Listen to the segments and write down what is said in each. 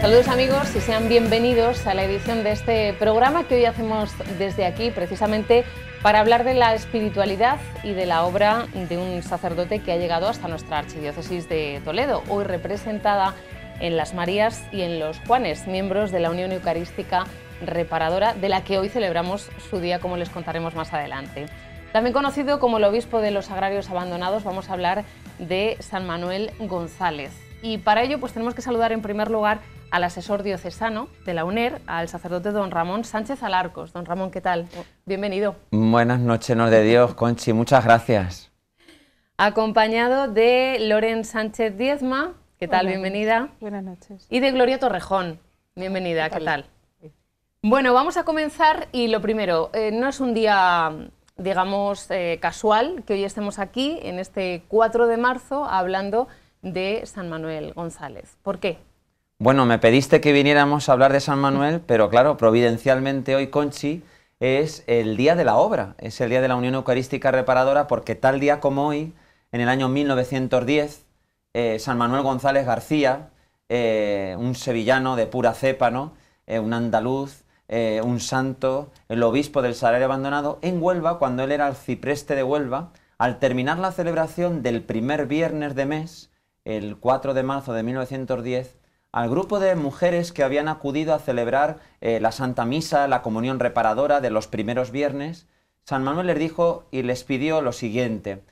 Saludos amigos y sean bienvenidos a la edición de este programa que hoy hacemos desde aquí precisamente para hablar de la espiritualidad y de la obra de un sacerdote que ha llegado hasta nuestra archidiócesis de Toledo, hoy representada en las Marías y en los Juanes, miembros de la Unión Eucarística Reparadora, de la que hoy celebramos su día, como les contaremos más adelante. También conocido como el obispo de los agrarios abandonados, vamos a hablar de San Manuel González. Y para ello pues tenemos que saludar en primer lugar al asesor diocesano de la UNER, al sacerdote don Ramón Sánchez Alarcos. Don Ramón, ¿qué tal? Bienvenido. Buenas noches, nos de Dios, Conchi, muchas gracias. Acompañado de Loren Sánchez Diezma, ¿qué tal? Bienvenida. Buenas noches. Y de Gloria Torrejón, bienvenida, ¿qué tal? Bueno, vamos a comenzar y lo primero, no es un día, digamos, casual que hoy estemos aquí en este 4 de marzo hablando de San Manuel González. ¿Por qué? Bueno, me pediste que viniéramos a hablar de San Manuel, pero claro, providencialmente hoy, Conchi, es el día de la obra, es el día de la Unión Eucarística Reparadora, porque tal día como hoy, en el año 1910, San Manuel González García, un sevillano de pura cepa, ¿no? Un andaluz, un santo, el obispo del Sagrario Abandonado, en Huelva, cuando él era arcipreste de Huelva, al terminar la celebración del primer viernes de mes, el 4 de marzo de 1910, al grupo de mujeres que habían acudido a celebrar la Santa Misa, la comunión reparadora de los primeros viernes, San Manuel les dijo y les pidió lo siguiente: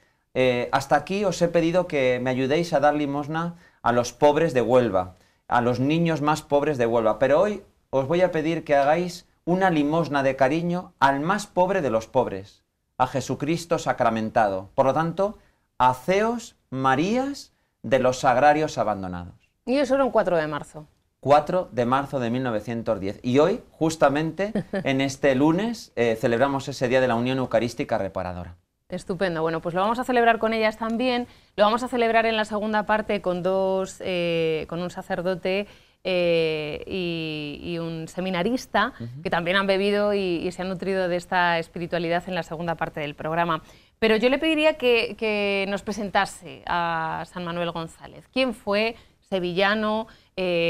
hasta aquí os he pedido que me ayudéis a dar limosna a los pobres de Huelva, a los niños más pobres de Huelva, pero hoy os voy a pedir que hagáis una limosna de cariño al más pobre de los pobres, a Jesucristo sacramentado. Por lo tanto, haceos Marías de los agrarios abandonados. Y eso era un 4 de marzo. 4 de marzo de 1910. Y hoy, justamente, en este lunes, celebramos ese día de la Unión Eucarística Reparadora. Estupendo. Bueno, pues lo vamos a celebrar con ellas también. Lo vamos a celebrar en la segunda parte con con un sacerdote y un seminarista que también han bebido y se han nutrido de esta espiritualidad en la segunda parte del programa. Pero yo le pediría que nos presentase a San Manuel González. ¿Quién fue? Sevillano,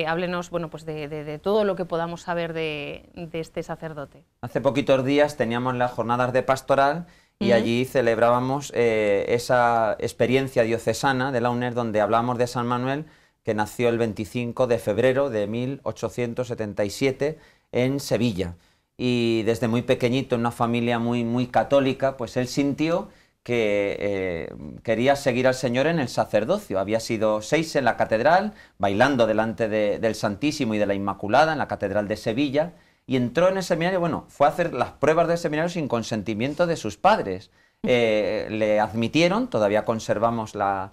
háblenos, bueno, pues de todo lo que podamos saber de este sacerdote. Hace poquitos días teníamos las jornadas de pastoral y allí celebrábamos esa experiencia diocesana de la UNER, donde hablábamos de San Manuel, que nació el 25 de febrero de 1877 en Sevilla. Y desde muy pequeñito, en una familia muy católica, pues él sintió que quería seguir al Señor en el sacerdocio. Había sido 6 en la catedral, bailando delante del Santísimo y de la Inmaculada en la catedral de Sevilla, y entró en el seminario. Bueno, fue a hacer las pruebas del seminario sin consentimiento de sus padres. Le admitieron, todavía conservamos la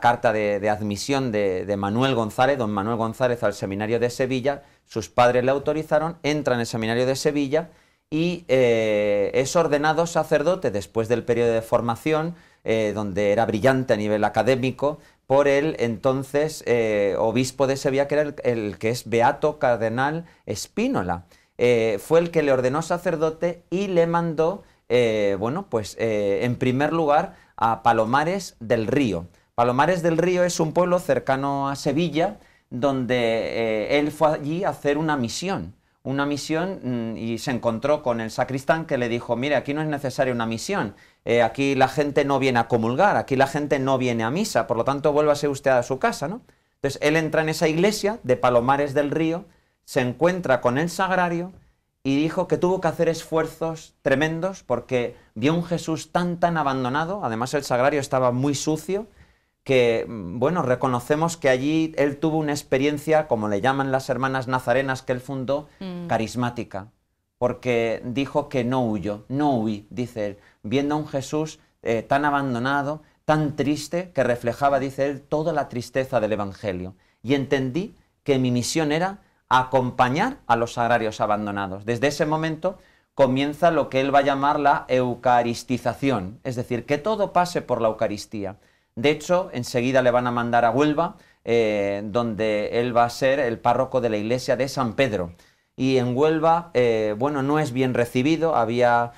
carta de admisión de Manuel González, don Manuel González, al seminario de Sevilla. Sus padres le autorizaron, entra en el seminario de Sevilla y es ordenado sacerdote después del periodo de formación, donde era brillante a nivel académico, por el entonces obispo de Sevilla, que era el que es beato cardenal Spínola. Fue el que le ordenó sacerdote y le mandó, en primer lugar, a Palomares del Río. Palomares del Río es un pueblo cercano a Sevilla, donde él fue allí a hacer una misión y se encontró con el sacristán, que le dijo: mire, aquí no es necesaria una misión, aquí la gente no viene a comulgar, aquí la gente no viene a misa, por lo tanto vuélvase usted a su casa, ¿no? Entonces él entra en esa iglesia de Palomares del Río, se encuentra con el sagrario y dijo que tuvo que hacer esfuerzos tremendos porque vio un Jesús tan abandonado. Además el sagrario estaba muy sucio, que, bueno, reconocemos que allí él tuvo una experiencia, como le llaman las hermanas nazarenas que él fundó, carismática, porque dijo que no huí, dice él, viendo a un Jesús tan abandonado, tan triste, que reflejaba, dice él, toda la tristeza del Evangelio. Y entendí que mi misión era acompañar a los agrarios abandonados. Desde ese momento comienza lo que él va a llamar la eucaristización, es decir, que todo pase por la Eucaristía. De hecho, enseguida le van a mandar a Huelva, donde él va a ser el párroco de la iglesia de San Pedro. Y en Huelva, no es bien recibido, había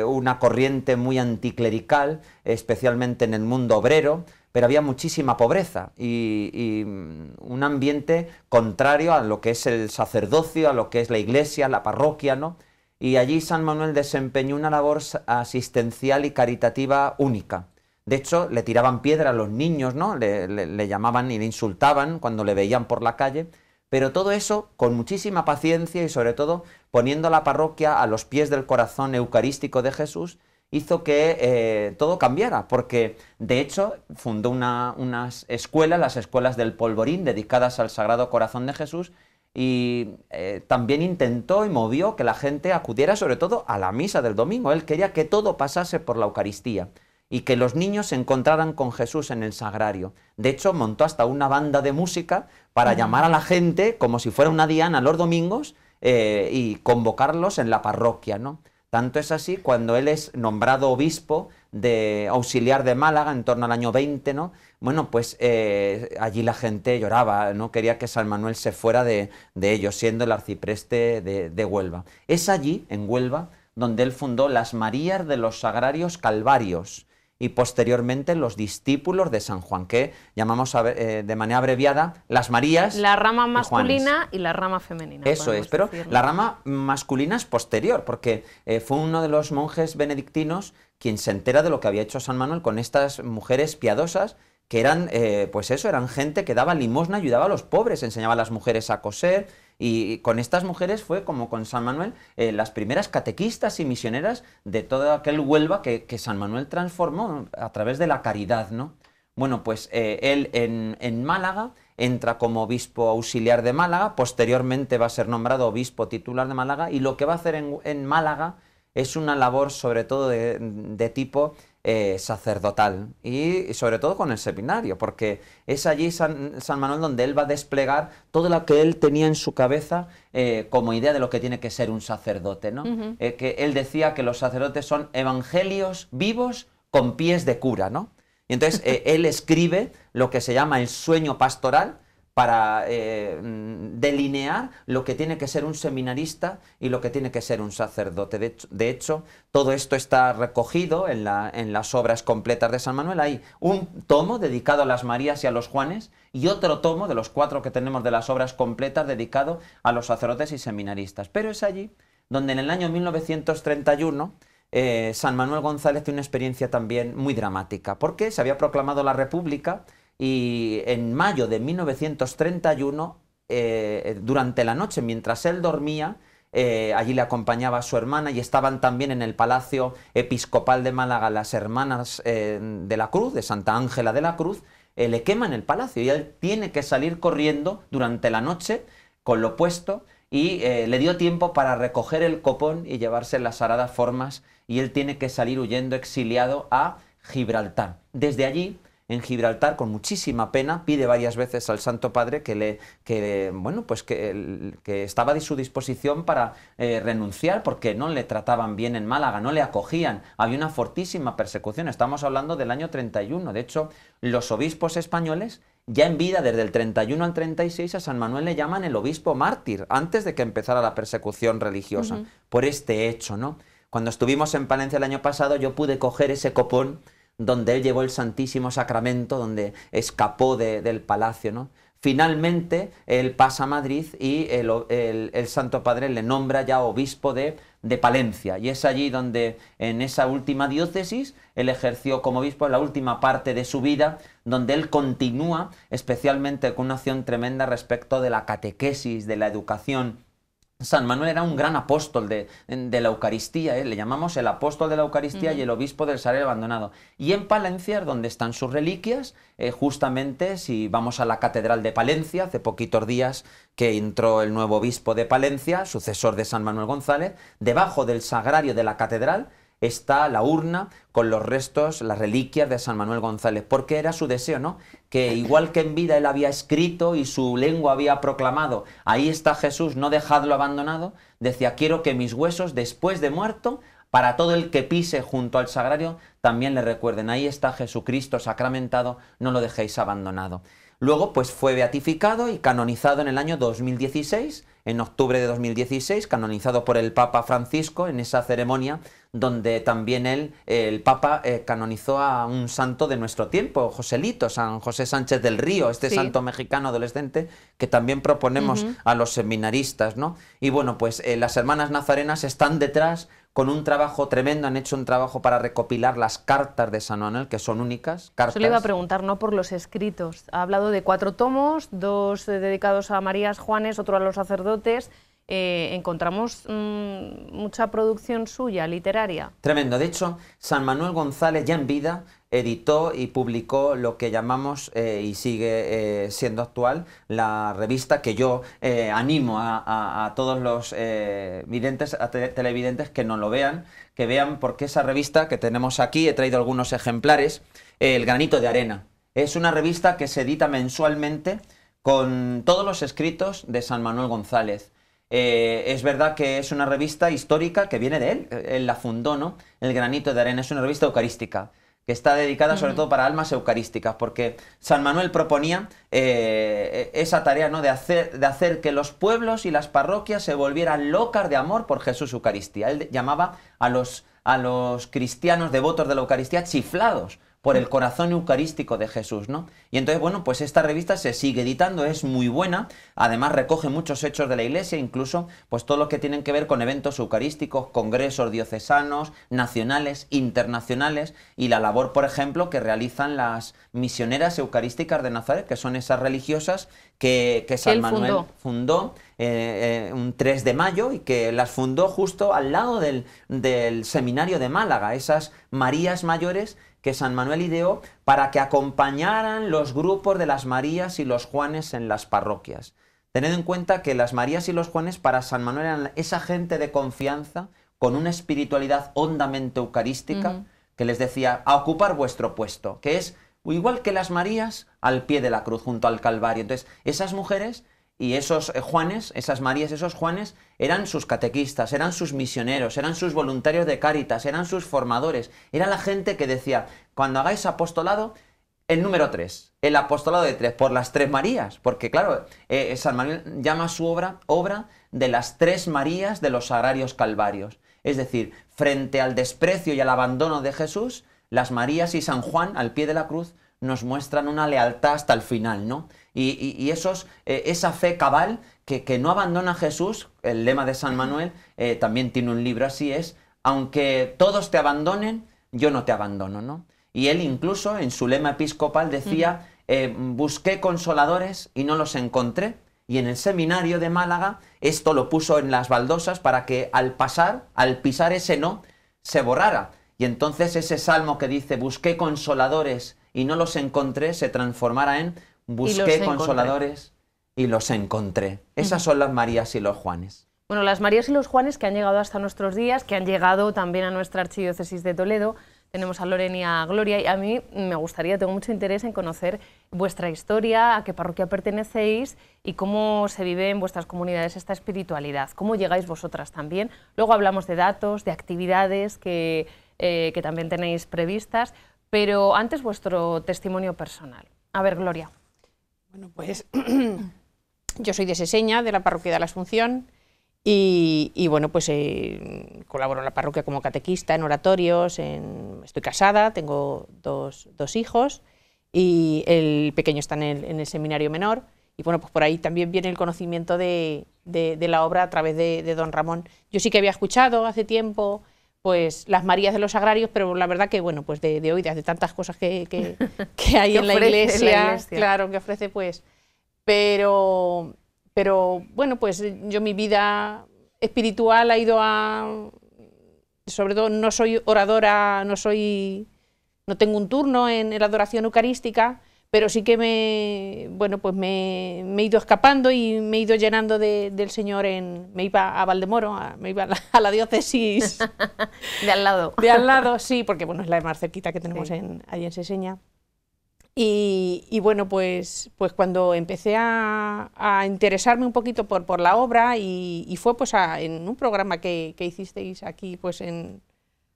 una corriente muy anticlerical, especialmente en el mundo obrero, pero había muchísima pobreza y un ambiente contrario a lo que es el sacerdocio, a lo que es la iglesia, la parroquia, ¿no? Y allí San Manuel desempeñó una labor asistencial y caritativa única. De hecho, le tiraban piedra a los niños, ¿no? Le llamaban y le insultaban cuando le veían por la calle, pero todo eso con muchísima paciencia y sobre todo poniendo la parroquia a los pies del corazón eucarístico de Jesús, hizo que todo cambiara, porque de hecho fundó unas escuelas, las escuelas del Polvorín, dedicadas al Sagrado Corazón de Jesús, y también intentó y movió que la gente acudiera sobre todo a la misa del domingo. Él quería que todo pasase por la Eucaristía y que los niños se encontraran con Jesús en el sagrario. De hecho, montó hasta una banda de música para llamar a la gente como si fuera una diana los domingos y convocarlos en la parroquia, ¿no? Tanto es así, cuando él es nombrado obispo de auxiliar de Málaga, en torno al año 20, ¿no? Bueno, pues allí la gente lloraba, no quería que San Manuel se fuera de ellos, siendo el arcipreste de Huelva. Es allí, en Huelva, donde él fundó las Marías de los Sagrarios Calvarios y posteriormente los discípulos de San Juan, que llamamos de manera abreviada las Marías. La rama masculina y la rama femenina. Eso es, pero decirlo. La rama masculina es posterior, porque fue uno de los monjes benedictinos quien se entera de lo que había hecho San Manuel con estas mujeres piadosas, que eran, pues eso, eran gente que daba limosna, ayudaba a los pobres, enseñaba a las mujeres a coser, y con estas mujeres fue como con San Manuel las primeras catequistas y misioneras de todo aquel Huelva que San Manuel transformó a través de la caridad, ¿no? Bueno, pues él en Málaga entra como obispo auxiliar de Málaga, posteriormente va a ser nombrado obispo titular de Málaga, y lo que va a hacer en Málaga es una labor sobre todo de tipo sacerdotal y sobre todo con el seminario, porque es allí San Manuel donde él va a desplegar todo lo que él tenía en su cabeza como idea de lo que tiene que ser un sacerdote, ¿no? Que él decía que los sacerdotes son evangelios vivos con pies de cura, ¿no? Y entonces él escribe lo que se llama el sueño pastoral, para delinear lo que tiene que ser un seminarista y lo que tiene que ser un sacerdote. De hecho, todo esto está recogido en las obras completas de San Manuel. Hay un tomo dedicado a las Marías y a los Juanes y otro tomo de los 4 que tenemos de las obras completas dedicado a los sacerdotes y seminaristas. Pero es allí donde en el año 1931 San Manuel González tiene una experiencia también muy dramática, porque se había proclamado la República. Y en mayo de 1931, durante la noche, mientras él dormía, allí le acompañaba a su hermana y estaban también en el Palacio Episcopal de Málaga las hermanas de la Cruz, de Santa Ángela de la Cruz, le queman el palacio y él tiene que salir corriendo durante la noche con lo puesto y le dio tiempo para recoger el copón y llevarse las sagradas formas y él tiene que salir huyendo exiliado a Gibraltar. Desde allí, en Gibraltar, con muchísima pena, pide varias veces al Santo Padre que estaba de su disposición para renunciar, porque no le trataban bien en Málaga, no le acogían, había una fortísima persecución. Estamos hablando del año 31. De hecho, los obispos españoles, ya en vida, desde el 31 al 36, a San Manuel le llaman el obispo mártir, antes de que empezara la persecución religiosa, por este hecho, ¿no? Cuando estuvimos en Palencia el año pasado, yo pude coger ese copón donde él llevó el Santísimo Sacramento, donde escapó del palacio, ¿no? Finalmente, él pasa a Madrid y el Santo Padre le nombra ya obispo de Palencia. Y es allí donde, en esa última diócesis, él ejerció como obispo en la última parte de su vida, donde él continúa especialmente con una acción tremenda respecto de la catequesis, de la educación. San Manuel era un gran apóstol de la Eucaristía, le llamamos el apóstol de la Eucaristía y el obispo del Sagrario Abandonado. Y en Palencia, donde están sus reliquias, justamente si vamos a la Catedral de Palencia, hace poquitos días que entró el nuevo obispo de Palencia, sucesor de San Manuel González, debajo del sagrario de la catedral está la urna con los restos, las reliquias de San Manuel González, porque era su deseo, ¿no? Que igual que en vida él había escrito y su lengua había proclamado, ahí está Jesús, no dejadlo abandonado, decía, quiero que mis huesos, después de muerto, para todo el que pise junto al sagrario, también le recuerden, ahí está Jesucristo sacramentado, no lo dejéis abandonado. Luego, pues fue beatificado y canonizado en el año 2016, en octubre de 2016, canonizado por el Papa Francisco en esa ceremonia donde también el Papa canonizó a un santo de nuestro tiempo, Joselito, San José Sánchez del Río, este Sí. santo mexicano adolescente que también proponemos a los seminaristas, ¿no? Y bueno, pues las hermanas nazarenas están detrás con un trabajo tremendo, han hecho un trabajo para recopilar las cartas de San Manuel, que son únicas, cartas. Eso le iba a preguntar, ¿no?, por los escritos. Ha hablado de 4 tomos, 2 dedicados a Marías, Juanes, otro a los sacerdotes. Encontramos mucha producción suya, literaria. Tremendo. De hecho, San Manuel González, ya en vida, editó y publicó lo que llamamos, y sigue siendo actual, la revista que yo animo a todos los videntes, televidentes que no lo vean, que vean, porque esa revista que tenemos aquí, he traído algunos ejemplares, El Granito de Arena. Es una revista que se edita mensualmente con todos los escritos de San Manuel González. Es verdad que es una revista histórica que viene de él la fundó, ¿no? El Granito de Arena es una revista eucarística, que está dedicada sobre todo para almas eucarísticas, porque San Manuel proponía esa tarea, ¿no?, de hacer que los pueblos y las parroquias se volvieran locas de amor por Jesús Eucaristía. Él llamaba a los cristianos devotos de la Eucaristía chiflados por el corazón eucarístico de Jesús, ¿no? Y entonces, bueno, pues esta revista se sigue editando, es muy buena, además recoge muchos hechos de la Iglesia, incluso pues todo lo que tienen que ver con eventos eucarísticos, congresos diocesanos, nacionales, internacionales, y la labor, por ejemplo, que realizan las misioneras eucarísticas de Nazaret, que son esas religiosas que San Manuel fundó un 3 de mayo y que las fundó justo al lado del seminario de Málaga, esas Marías mayores que San Manuel ideó para que acompañaran los grupos de las Marías y los Juanes en las parroquias. Tened en cuenta que las Marías y los Juanes para San Manuel eran esa gente de confianza, con una espiritualidad hondamente eucarística, que les decía, a ocupar vuestro puesto, que es igual que las Marías al pie de la cruz, junto al Calvario. Entonces, esas mujeres y esos Juanes, esas Marías, esos Juanes, eran sus catequistas, eran sus misioneros, eran sus voluntarios de Cáritas, eran sus formadores. Era la gente que decía, cuando hagáis apostolado, el número 3, el apostolado de 3, por las 3 Marías. Porque claro, San Manuel llama su obra de las 3 Marías de los Sagrarios Calvarios. Es decir, frente al desprecio y al abandono de Jesús, las Marías y San Juan, al pie de la cruz, nos muestran una lealtad hasta el final, ¿no? Y esa fe cabal que no abandona a Jesús, el lema de San Manuel, también tiene un libro así, es, aunque todos te abandonen, yo no te abandono, ¿no? Y él incluso en su lema episcopal decía, busqué consoladores y no los encontré, y en el seminario de Málaga esto lo puso en las baldosas para que al pisar ese no, se borrara. Y entonces ese salmo que dice, busqué consoladores y no los encontré, se transformara en, busqué consoladores y los encontré. Esas son las Marías y los Juanes. Bueno, las Marías y los Juanes que han llegado hasta nuestros días, que han llegado también a nuestra archidiócesis de Toledo. Tenemos a Loren y a Gloria, y a mí me gustaría, tengo mucho interés en conocer vuestra historia, a qué parroquia pertenecéis y cómo se vive en vuestras comunidades esta espiritualidad, cómo llegáis vosotras también. Luego hablamos de datos, de actividades que también tenéis previstas, pero antes vuestro testimonio personal. A ver, Gloria. Bueno, pues yo soy de Seseña, de la parroquia de la Asunción, y bueno, pues colaboro en la parroquia como catequista, en oratorios, estoy casada, tengo dos hijos, y el pequeño está en el seminario menor, y bueno, pues por ahí también viene el conocimiento de la obra a través de don Ramón. Yo sí que había escuchado hace tiempo pues las Marías de los Sagrarios, pero la verdad que bueno, pues de hoy, de tantas cosas que hay en la iglesia, claro, que ofrece, pues, pero bueno, pues yo mi vida espiritual ha ido sobre todo no soy oradora, no tengo un turno en la adoración eucarística, pero sí que me he ido escapando y me he ido llenando del Señor. Me iba a Valdemoro, me iba a la diócesis de al lado. De al lado, sí, porque bueno, es la más cerquita que tenemos allí en Seseña. Y bueno, pues cuando empecé a interesarme un poquito por la obra, y fue pues en un programa que hicisteis aquí pues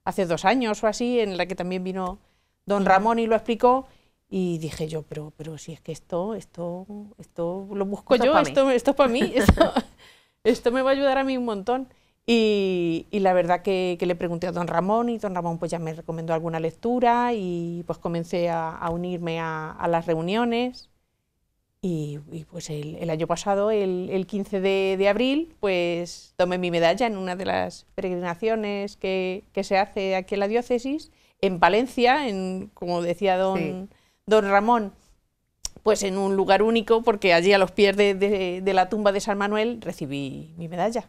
hace 2 años o así, en la que también vino don Ramón y lo explicó, y dije yo, pero si es que esto lo busco yo, esto es para mí, esto me va a ayudar a mí un montón. Y la verdad que le pregunté a don Ramón, y don Ramón pues ya me recomendó alguna lectura, y pues comencé a unirme a las reuniones. Y pues el año pasado, el 15 de abril, pues tomé mi medalla en una de las peregrinaciones que se hace aquí en la diócesis, en Palencia, como decía don Ramón, pues en un lugar único, porque allí a los pies de la tumba de San Manuel recibí mi medalla.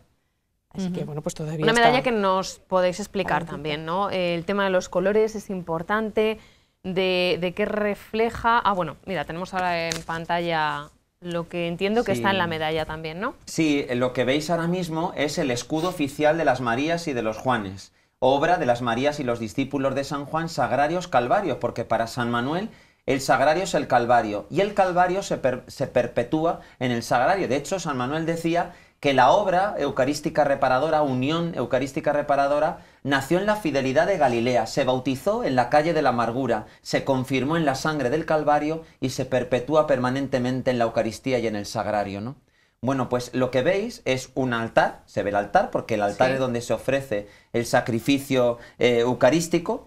Así que bueno, pues todavía una medalla que nos podéis explicar también, ¿no? El tema de los colores es importante, de qué refleja. Ah, bueno, mira, tenemos ahora en pantalla lo que entiendo que está en la medalla también, ¿no? Sí, lo que veis ahora mismo es el escudo oficial de las Marías y de los Juanes, obra de las Marías y los discípulos de San Juan, Sagrarios Calvarios, porque para San Manuel el sagrario es el Calvario, y el Calvario se perpetúa en el sagrario. De hecho, San Manuel decía que la obra eucarística reparadora, Unión Eucarística Reparadora, nació en la fidelidad de Galilea, se bautizó en la calle de la amargura, se confirmó en la sangre del Calvario y se perpetúa permanentemente en la Eucaristía y en el sagrario, ¿no? Bueno, pues lo que veis es un altar, se ve el altar porque el altar es donde se ofrece el sacrificio eucarístico.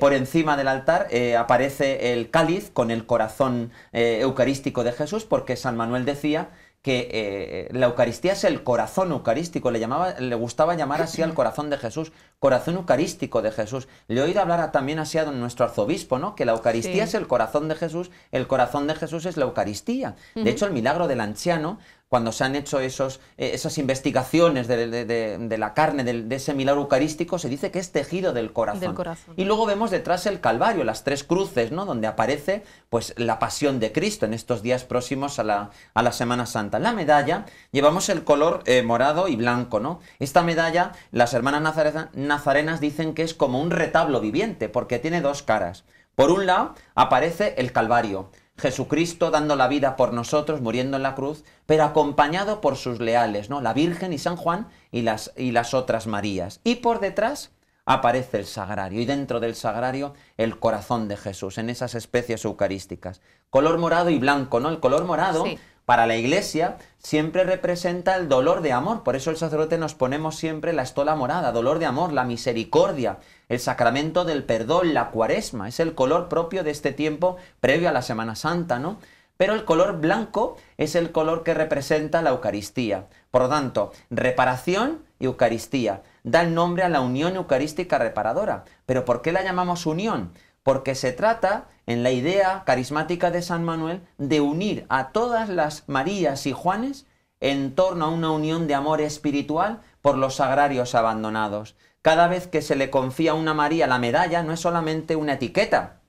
Por encima del altar aparece el cáliz con el corazón eucarístico de Jesús, porque San Manuel decía que la Eucaristía es el corazón eucarístico, le gustaba llamar así al corazón de Jesús, corazón eucarístico de Jesús. Le he oído hablar también así a nuestro arzobispo, ¿no? Que la Eucaristía es el corazón de Jesús, el corazón de Jesús es la Eucaristía. De hecho, el milagro del anciano, cuando se han hecho esas investigaciones de la carne, de ese milagro eucarístico, se dice que es tejido del corazón. Y luego vemos detrás el Calvario, las tres cruces, ¿no? Donde aparece pues la pasión de Cristo en estos días próximos a la Semana Santa. La medalla, llevamos el color morado y blanco, ¿no? Esta medalla, las hermanas nazarenas dicen que es como un retablo viviente, porque tiene dos caras. Por un lado, aparece el Calvario, Jesucristo dando la vida por nosotros, muriendo en la cruz, pero acompañado por sus leales, ¿no? La Virgen y San Juan y las otras Marías. Y por detrás aparece el sagrario, y dentro del sagrario el corazón de Jesús, en esas especies eucarísticas. Color morado y blanco, ¿no? El color morado, para la Iglesia, siempre representa el dolor de amor. Por eso el sacerdote nos ponemos siempre la estola morada, dolor de amor, la misericordia, el sacramento del perdón, la cuaresma. Es el color propio de este tiempo previo a la Semana Santa, ¿no? Pero el color blanco es el color que representa la Eucaristía. Por lo tanto, reparación y Eucaristía. Da el nombre a la unión eucarística reparadora. ¿Pero por qué la llamamos unión? Porque se trata, en la idea carismática de San Manuel, de unir a todas las Marías y Juanes en torno a una unión de amor espiritual por los sagrarios abandonados. Cada vez que se le confía a una María la medalla, no es solamente una etiqueta,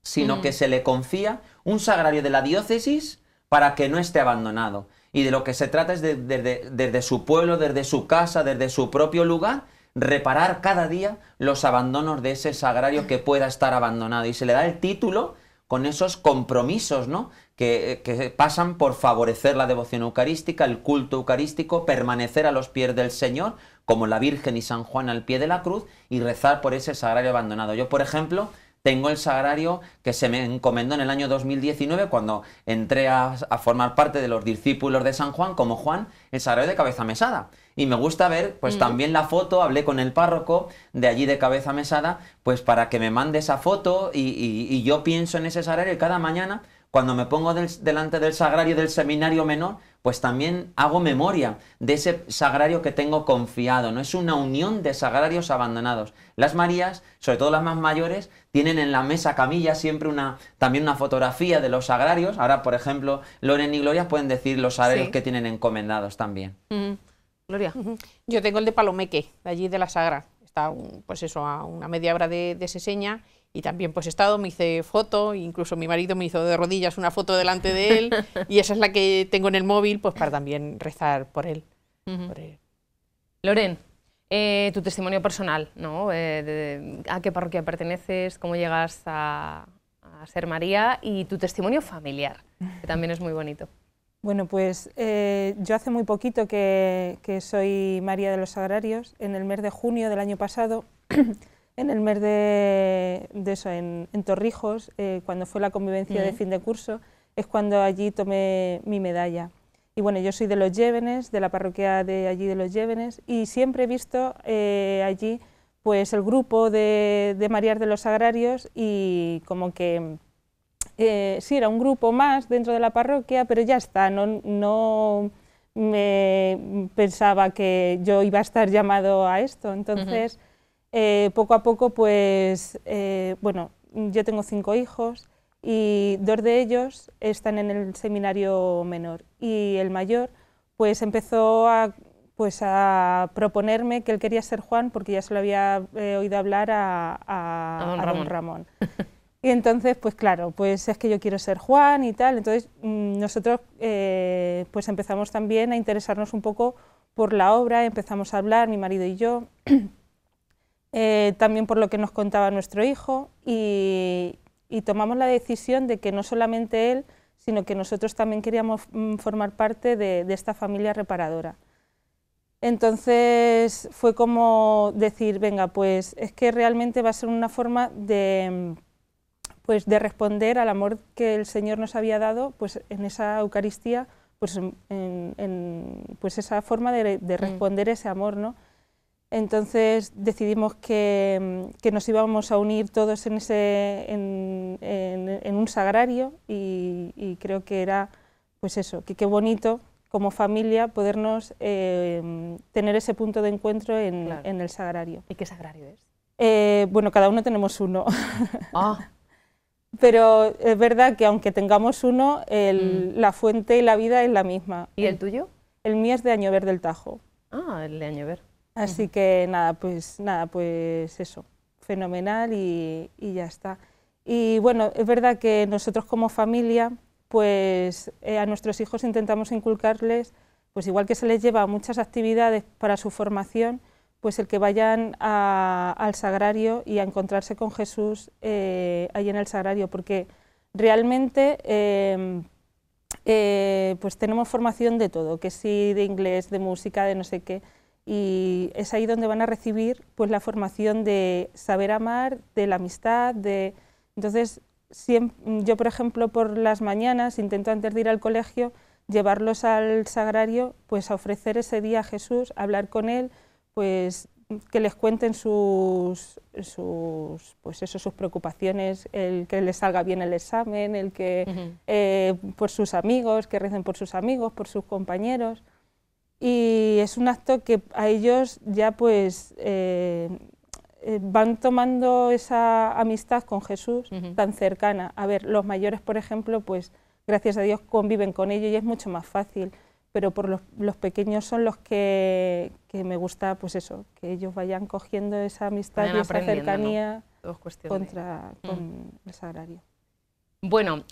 sino que se le confía un sagrario de la diócesis para que no esté abandonado. Y de lo que se trata es desde su pueblo, desde su casa, desde su propio lugar, reparar cada día los abandonos de ese sagrario que pueda estar abandonado. Y se le da el título con esos compromisos, ¿no? que pasan por favorecer la devoción eucarística, el culto eucarístico, permanecer a los pies del Señor, como la Virgen y San Juan al pie de la cruz, y rezar por ese sagrario abandonado. Yo, por ejemplo, tengo el sagrario que se me encomendó en el año 2019, cuando entré a formar parte de los discípulos de San Juan, como Juan, el sagrario de Cabeza Mesada. Y me gusta ver, pues también la foto, hablé con el párroco de allí de Cabeza Mesada, pues para que me mande esa foto, y yo pienso en ese sagrario, y cada mañana, cuando me pongo delante del sagrario del seminario menor, pues también hago memoria de ese sagrario que tengo confiado, ¿no? Es una unión de sagrarios abandonados. Las Marías, sobre todo las más mayores, tienen en la mesa camilla siempre también una fotografía de los sagrarios. Ahora, por ejemplo, Loren y Gloria pueden decir los sagrarios que tienen encomendados también. Gloria. Yo tengo el de Palomeque, de allí de la Sagra. Está pues eso, a una media hora de Seseña. Y también pues he estado, me hice foto, incluso mi marido me hizo de rodillas una foto delante de él, y esa es la que tengo en el móvil, pues para también rezar por él. Loren, tu testimonio personal, ¿no? ¿A qué parroquia perteneces? ¿Cómo llegas a ser María? Y tu testimonio familiar, que también es muy bonito. Bueno, pues yo hace muy poquito que soy María de los Sagrarios, en el mes de junio del año pasado. En el mes de eso, en Torrijos, cuando fue la convivencia de fin de curso, es cuando allí tomé mi medalla. Y bueno, yo soy de Los Llévenes, de la parroquia de allí de Los Llévenes, y siempre he visto allí pues el grupo de Marías de los Sagrarios, y como que sí, era un grupo más dentro de la parroquia, pero ya está, no me pensaba que yo iba a estar llamado a esto. Entonces, poco a poco, pues, bueno, yo tengo 5 hijos y 2 de ellos están en el seminario menor, y el mayor pues empezó a proponerme que él quería ser Juan, porque ya se lo había oído hablar a don Ramón. Y entonces, pues claro, pues es que yo quiero ser Juan y tal. Entonces nosotros pues empezamos también a interesarnos un poco por la obra, empezamos a hablar, mi marido y yo, también por lo que nos contaba nuestro hijo, y tomamos la decisión de que no solamente él, sino que nosotros también queríamos formar parte de esta familia reparadora. Entonces fue como decir, venga, pues es que realmente va a ser una forma de responder al amor que el Señor nos había dado, pues en esa Eucaristía, pues pues esa forma de responder ese amor, ¿no? Entonces decidimos que nos íbamos a unir todos en un sagrario, y creo que era, pues eso, que qué bonito como familia podernos tener ese punto de encuentro en el sagrario. ¿Y qué sagrario es? Bueno, cada uno tenemos uno. Ah. Pero es verdad que aunque tengamos uno, la fuente y la vida es la misma. ¿Y el tuyo? El mío es de Añover del Tajo. Ah, el de Añover. Así que nada, pues eso, fenomenal, y ya está. Y bueno, es verdad que nosotros como familia, pues a nuestros hijos intentamos inculcarles, pues igual que se les lleva muchas actividades para su formación, pues el que vayan al sagrario y a encontrarse con Jesús ahí en el sagrario, porque realmente pues tenemos formación de todo, que sí, de inglés, de música, de no sé qué, y es ahí donde van a recibir pues la formación de saber amar, de la amistad, entonces yo por ejemplo por las mañanas intento, antes de ir al colegio, llevarlos al sagrario, pues a ofrecer ese día a Jesús, a hablar con él, pues que les cuenten sus preocupaciones, el que les salga bien el examen, el que por sus amigos, que recen por sus amigos, por sus compañeros. Y es un acto que a ellos ya pues van tomando esa amistad con Jesús tan cercana. A ver, los mayores, por ejemplo, pues gracias a Dios conviven con ellos y es mucho más fácil, pero por los pequeños son los que me gusta, pues eso, que ellos vayan cogiendo esa amistad y esa cercanía, ¿no? Con el sagrario. Bueno,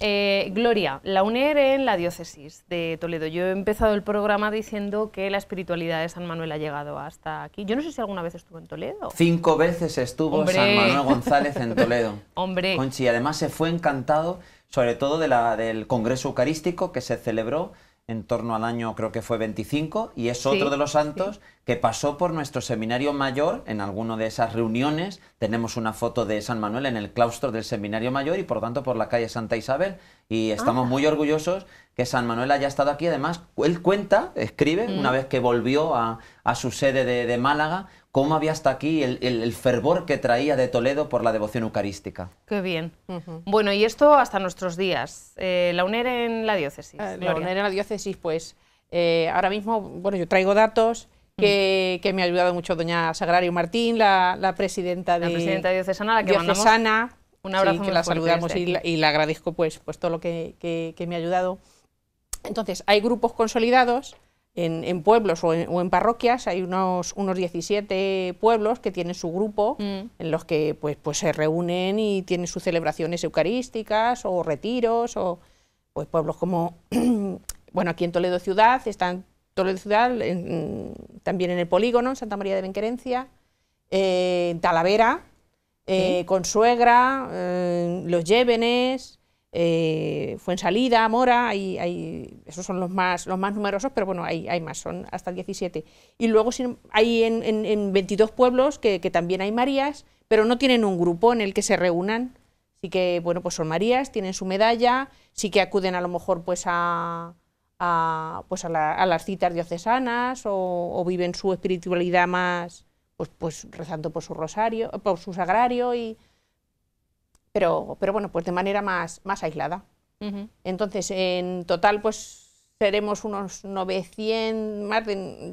Gloria, la UNER en la diócesis de Toledo. Yo he empezado el programa diciendo que la espiritualidad de San Manuel ha llegado hasta aquí. Yo no sé si alguna vez estuvo en Toledo. 5 veces estuvo ¡Hombre! San Manuel González en Toledo. ¡Hombre! Conchi, además se fue encantado, sobre todo del Congreso Eucarístico que se celebró en torno al año, creo que fue 25, y es otro de los santos que pasó por nuestro seminario mayor. En alguna de esas reuniones tenemos una foto de San Manuel en el claustro del seminario mayor y por lo tanto por la calle Santa Isabel, y estamos muy orgullosos que San Manuel haya estado aquí. Además, él escribe, una vez que volvió a su sede de Málaga, cómo había hasta aquí el fervor que traía de Toledo por la devoción eucarística. ¡Qué bien! Bueno, y esto hasta nuestros días. La UNER en la diócesis. La UNER en la diócesis, pues ahora mismo, bueno, yo traigo datos que me ha ayudado mucho doña Sagrario Martín, la presidenta diocesana, a la que mandamos un abrazo muy que la fuerte saludamos y le agradezco pues todo lo que me ha ayudado. Entonces, hay grupos consolidados en pueblos o en parroquias. Hay unos 17 pueblos que tienen su grupo, en los que pues se reúnen y tienen sus celebraciones eucarísticas o retiros, o pues pueblos como, bueno, aquí en Toledo Ciudad, están Toledo Ciudad, también en el Polígono, en Santa María de Benquerencia, en Talavera, Consuegra, Los Llévenes, Fuensalida, Mora, esos son los más numerosos, pero bueno, hay más, son hasta 17. Y luego hay en 22 pueblos que también hay Marías, pero no tienen un grupo en el que se reúnan. Sí que, bueno, pues son Marías, tienen su medalla, sí que acuden a lo mejor pues a pues a las citas diocesanas o viven su espiritualidad más pues rezando por su rosario, por su sagrario, pero bueno, pues de manera más aislada. Entonces, en total, pues seremos unos 900,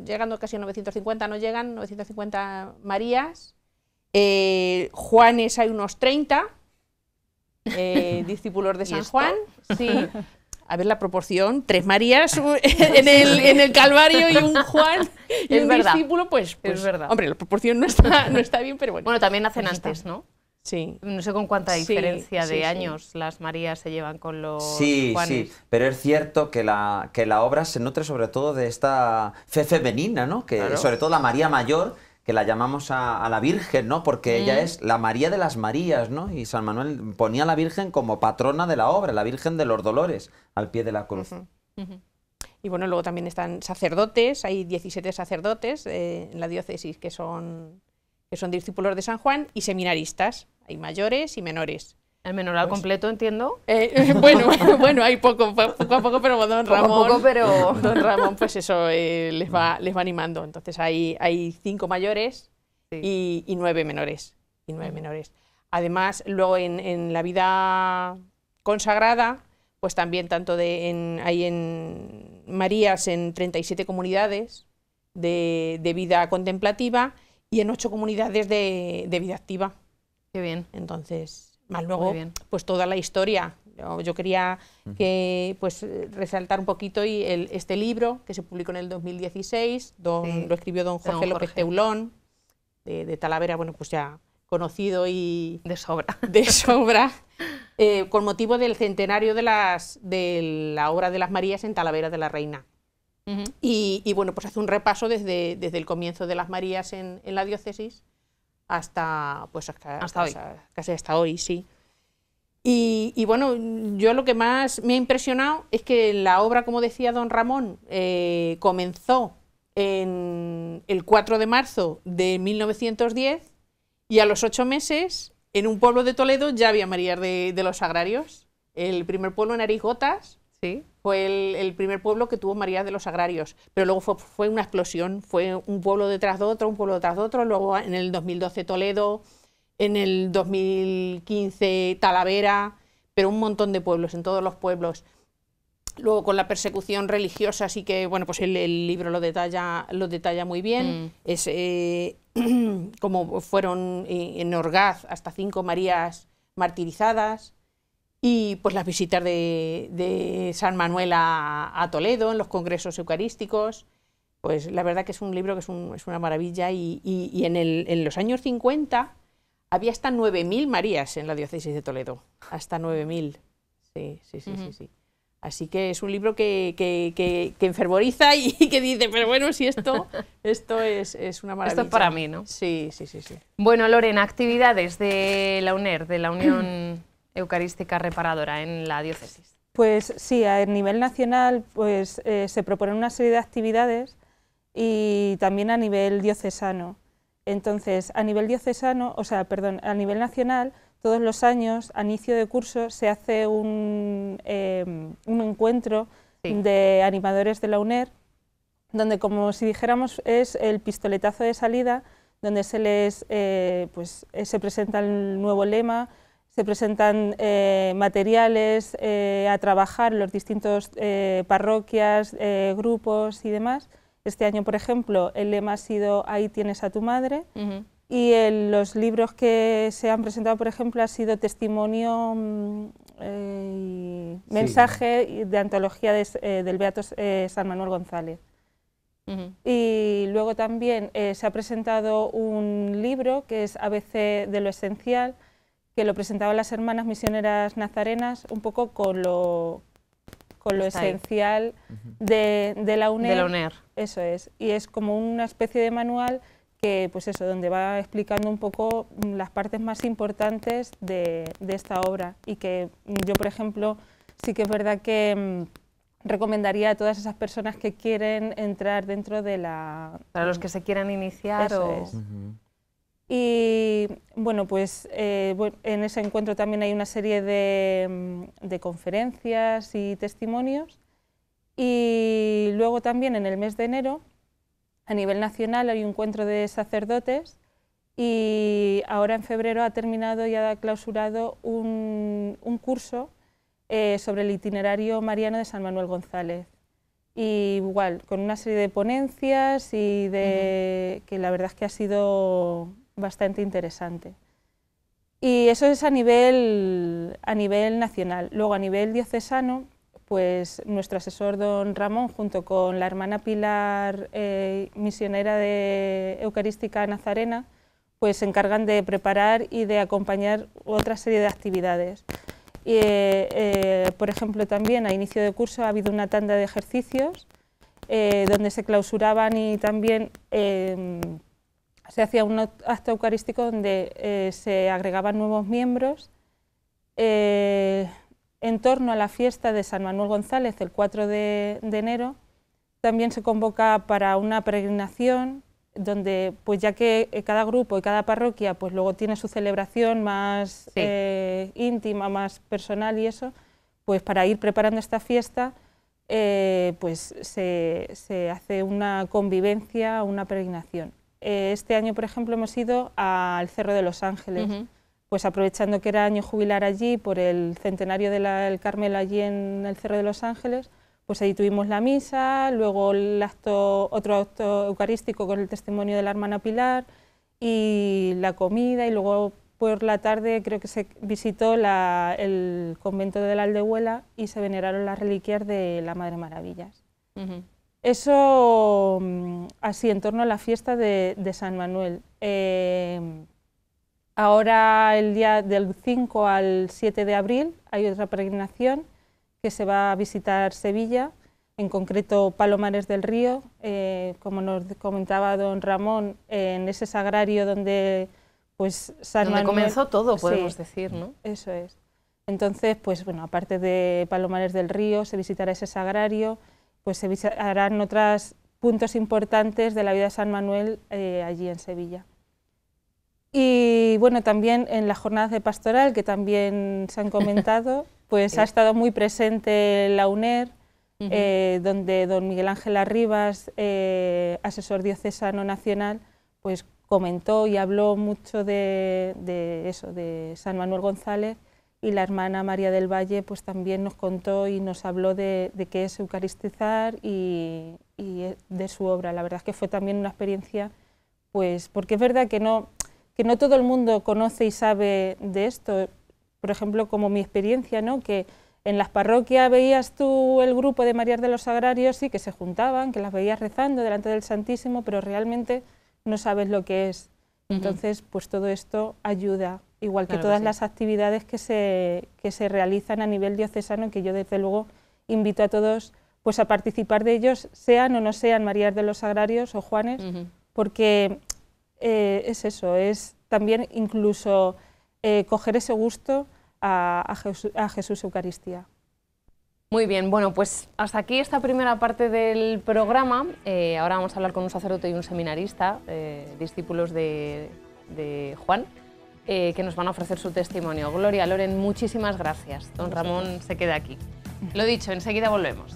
llegando casi a 950, no llegan, 950 Marías. Juanes hay unos 30, discípulos de San Juan. Sí. A ver la proporción, 3 Marías en el Calvario y un Juan y un discípulo, pues es verdad. Hombre, la proporción no está bien, pero bueno. Bueno, también nacen antes, ¿no? Sí. No sé con cuánta diferencia de años las Marías se llevan con los Juanes. Sí, pero es cierto que la obra se nutre sobre todo de esta fe femenina, ¿no? Que claro. Sobre todo la María Mayor, que la llamamos a la Virgen, ¿no? Porque ella es la María de las Marías, ¿no? Y San Manuel ponía a la Virgen como patrona de la obra, la Virgen de los Dolores, al pie de la cruz. Y bueno, luego también están sacerdotes, hay 17 sacerdotes en la diócesis que son discípulos de San Juan, y seminaristas, hay mayores y menores. El menor al completo, entiendo. Bueno, hay poco a poco, pero don Ramón, pues eso, les va animando. Entonces hay 5 mayores y 9 menores. Además, luego en la vida consagrada, pues también hay en Marías en 37 comunidades de vida contemplativa y en 8 comunidades de vida activa. Qué bien. entonces, más luego, pues toda la historia. Yo quería que, pues, resaltar un poquito este libro que se publicó en el 2016, lo escribió don Jorge López Teulón, de Talavera, bueno, pues ya conocido y de sobra, con motivo del centenario de la obra de las Marías en Talavera de la Reina. Y bueno, pues hace un repaso desde el comienzo de las Marías en la diócesis hasta hoy, sí. Y bueno, yo lo que más me ha impresionado es que la obra, como decía don Ramón, comenzó el 4 de marzo de 1910 y a los 8 meses, en un pueblo de Toledo, ya había Marías de los Sagrarios. El primer pueblo en Arigotas fue el primer pueblo que tuvo Marías de los Sagrarios, pero luego fue una explosión, fue un pueblo detrás de otro, luego en el 2012 Toledo, en el 2015 Talavera, pero un montón de pueblos, en todos los pueblos. Luego con la persecución religiosa, así que bueno, pues el libro lo detalla muy bien. Es como fueron en Orgaz hasta 5 Marías martirizadas, y pues las visitas de San Manuel a Toledo en los congresos eucarísticos. Pues la verdad que es un libro que es una maravilla, y en los años 50 había hasta 9.000 Marías en la diócesis de Toledo, hasta 9.000. Sí. Así que es un libro que enfervoriza y que dice, pero bueno, si esto es una maravilla. Esto es para mí, ¿no? Sí. Bueno, Lorena, actividades de la UNER, de la Unión Eucarística Reparadora en la diócesis. Pues sí, a nivel nacional pues, se proponen una serie de actividades y también a nivel diocesano. Entonces, a nivel nacional, todos los años, a inicio de curso, se hace un encuentro de animadores de la UNER, donde, como si dijéramos, es el pistoletazo de salida, donde se presenta el nuevo lema, se presentan materiales a trabajar en los distintos parroquias, grupos y demás. Este año, por ejemplo, el lema ha sido Ahí tienes a tu madre. Y los libros que se han presentado, por ejemplo, ha sido testimonio y mensaje de antología del Beato San Manuel González. Y luego también se ha presentado un libro que es ABC de lo esencial, que lo presentaban las hermanas misioneras nazarenas, un poco con lo esencial de la UNER. De la UNER. Eso es, y es como una especie de manual que, pues eso, donde va explicando un poco las partes más importantes de esta obra, y que yo, por ejemplo, sí que es verdad que recomendaría a todas esas personas que quieren entrar dentro de la... Para los que se quieran iniciar. Eso es. Y bueno, pues en ese encuentro también hay una serie de conferencias y testimonios, Y luego también en el mes de enero, a nivel nacional, hay un encuentro de sacerdotes y ahora en febrero ha terminado y ha clausurado un curso sobre el itinerario mariano de San Manuel González. Y igual, con una serie de ponencias y que la verdad es que ha sido bastante interesante. Y eso es a nivel nacional. Luego a nivel diocesano, pues nuestro asesor don Ramón, junto con la hermana Pilar, misionera de Eucarística Nazarena, pues se encargan de preparar y de acompañar otra serie de actividades. Por ejemplo, también a inicio de curso ha habido una tanda de ejercicios donde se clausuraban y también se hacía un acto eucarístico donde se agregaban nuevos miembros en torno a la fiesta de San Manuel González, el 4 de enero. También se convoca para una peregrinación donde, pues ya que cada grupo y cada parroquia pues luego tiene su celebración más íntima, más personal y eso, pues para ir preparando esta fiesta pues se hace una convivencia, una peregrinación. Este año, por ejemplo, hemos ido al Cerro de los Ángeles, pues aprovechando que era año jubilar allí por el centenario del Carmelo allí en el Cerro de los Ángeles, pues ahí tuvimos la misa, luego otro acto eucarístico con el testimonio de la hermana Pilar y la comida, y luego por la tarde creo que se visitó el convento de la Aldehuela y se veneraron las reliquias de la Madre Maravillas. Eso así en torno a la fiesta de San Manuel. Ahora el día del 5 al 7 de abril hay otra peregrinación que se va a visitar Sevilla, en concreto Palomares del Río, como nos comentaba don Ramón, en ese sagrario donde pues San Manuel comenzó todo, podemos decir, ¿no? Eso es. Entonces, pues bueno, aparte de Palomares del Río, se visitará ese sagrario, pues se visitarán otros puntos importantes de la vida de San Manuel allí en Sevilla. Y bueno, también en las jornadas de pastoral, que también se han comentado, pues ha estado muy presente la UNER, donde don Miguel Ángel Arribas, asesor diocesano nacional, pues comentó y habló mucho de eso, de San Manuel González, y la hermana María del Valle pues también nos contó y nos habló de qué es eucaristizar y de su obra. La verdad es que fue también una experiencia, pues porque es verdad que no todo el mundo conoce y sabe de esto. Por ejemplo, como mi experiencia, ¿no? Que en las parroquias veías tú el grupo de Marías de los Sagrarios, sí, que se juntaban, que las veías rezando delante del Santísimo, pero realmente no sabes lo que es. Entonces, pues todo esto ayuda, igual que todas las actividades que se realizan a nivel diocesano, que yo desde luego invito a todos pues a participar de ellos, sean o no sean Marías de los Sagrarios o Juanes, porque es eso, es también incluso coger ese gusto a Jesús Eucaristía. Muy bien, bueno, pues hasta aquí esta primera parte del programa. Ahora vamos a hablar con un sacerdote y un seminarista, discípulos de Juan, que nos van a ofrecer su testimonio. Gloria, Loren, muchísimas gracias. Don Ramón se queda aquí. Lo dicho, enseguida volvemos.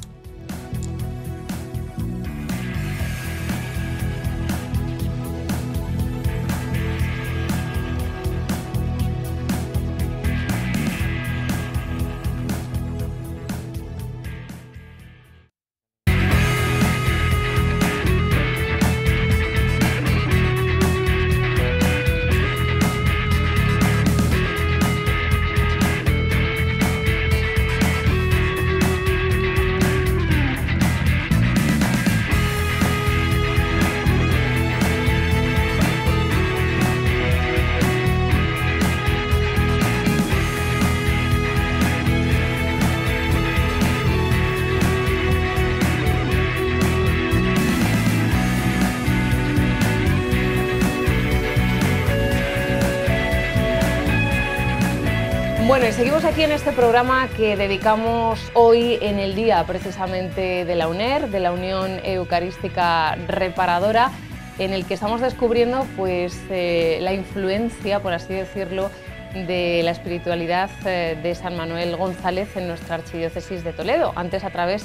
Bueno, y seguimos aquí en este programa que dedicamos hoy en el día precisamente de la UNER, de la Unión Eucarística Reparadora, en el que estamos descubriendo pues, la influencia, por así decirlo, de la espiritualidad de San Manuel González en nuestra archidiócesis de Toledo, antes a través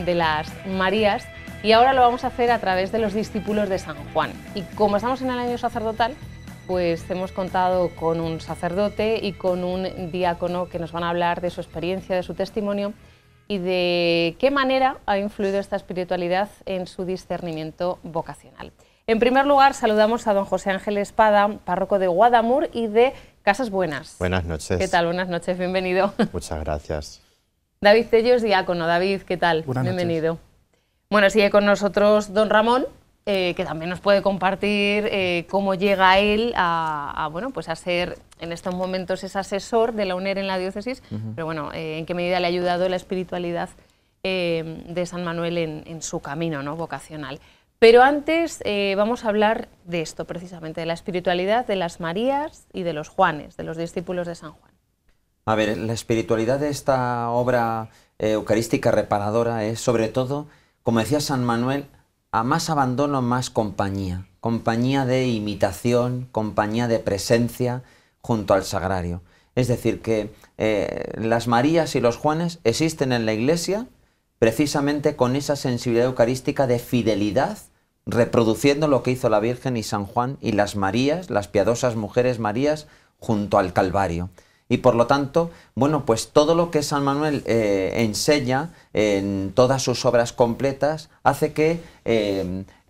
de las Marías, y ahora lo vamos a hacer a través de los discípulos de San Juan. Y como estamos en el año sacerdotal, pues hemos contado con un sacerdote y con un diácono que nos van a hablar de su experiencia, de su testimonio y de qué manera ha influido esta espiritualidad en su discernimiento vocacional. En primer lugar, saludamos a don José Ángel Espada, párroco de Guadamur y de Casas Buenas. Buenas noches. ¿Qué tal? Buenas noches, bienvenido. Muchas gracias. David Tellos, diácono. David, ¿qué tal? Buenas bienvenido. noches. Bueno, sigue con nosotros don Ramón, que también nos puede compartir cómo llega él bueno, pues a ser en estos momentos es asesor de la UNER en la diócesis, pero bueno, en qué medida le ha ayudado la espiritualidad de San Manuel en su camino, ¿no?, vocacional. Pero antes vamos a hablar de esto precisamente, de la espiritualidad de las Marías y de los Juanes, de los discípulos de San Juan. A ver, la espiritualidad de esta obra eucarística reparadora es sobre todo, como decía San Manuel, a más abandono, más compañía. Compañía de imitación, compañía de presencia junto al sagrario. Es decir, que las Marías y los Juanes existen en la Iglesia precisamente con esa sensibilidad eucarística de fidelidad, reproduciendo lo que hizo la Virgen y San Juan y las Marías, las piadosas mujeres Marías, junto al Calvario. Y por lo tanto, bueno, pues todo lo que San Manuel enseña en todas sus obras completas hace que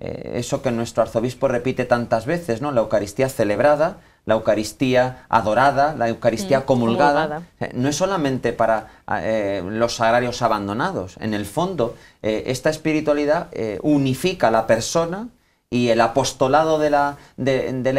eso que nuestro arzobispo repite tantas veces, ¿no?, la Eucaristía celebrada, la Eucaristía adorada, la Eucaristía comulgada, no es solamente para los sagrarios abandonados. En el fondo, esta espiritualidad unifica a la persona y el apostolado de la